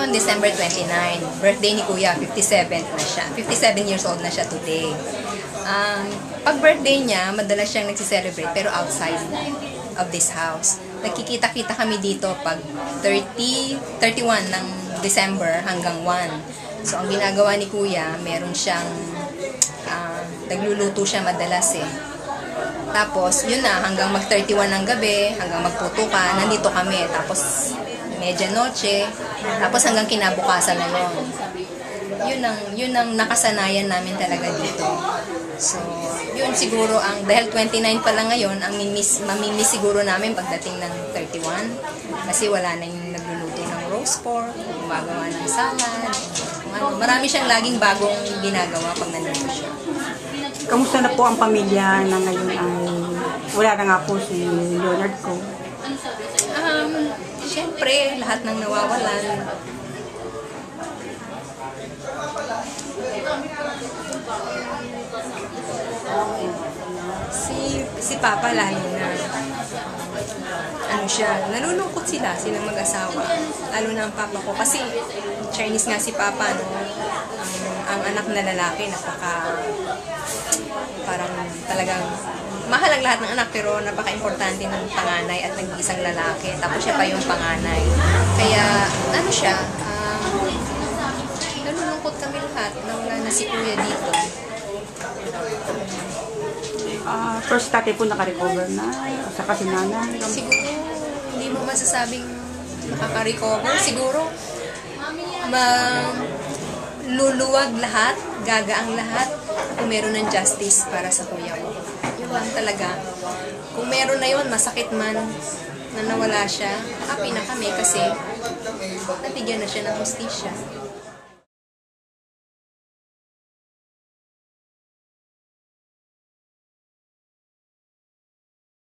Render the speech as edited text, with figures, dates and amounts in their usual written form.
ngayon, December 29. Birthday ni Kuya, 57 na siya. 57 years old na siya today. Pag birthday niya, madalas siyang nagsiselebrate pero outside of this house. Nagkikita-kita kami dito pag 31 ng December hanggang 1. So, ang ginagawa ni Kuya, meron siyang nagluluto siya madalas eh. Tapos, yun na, hanggang mag-31 ng gabi, hanggang magputukan, nandito kami. Tapos, medianoche, tapos hanggang kinabukasan na yun ang nakasanayan namin talaga dito. So, yun siguro dahil 29 pa lang ngayon, ang mamimiss siguro namin pagdating ng 31. Kasi wala na yung nagluluto ng roast pork, gumagawa ng salad, marami siyang laging bagong ginagawa pag nandito siya. Kamusta na po ang pamilya na ngayon ay wala na nga po si Leonard ko? Siyempre, lahat ng nawawalan. Si Papa lalo na. Nalulungkot silang mag-asawa. Lalo na ang Papa ko. Kasi Chinese nga si Papa, no? Ang anak na lalaki, parang talagang mahal ang lahat ng anak, pero napaka-importante ng panganay at nag-iisang lalaki. Tapos siya pa yung panganay. Kaya, nalulungkot kami lahat na wala na si Kuya dito. First tatay po naka-recover na, saka si nanay. Siguro, hindi mo masasabing nakaka-recover. Siguro, luluwag lahat, gagaang lahat, kung meron ng justice para sa kuya mo. Yun lang talaga. Kung meron na yun, masakit man na nawala siya, happy na kami kasi nabigyan na siya ng hustisya.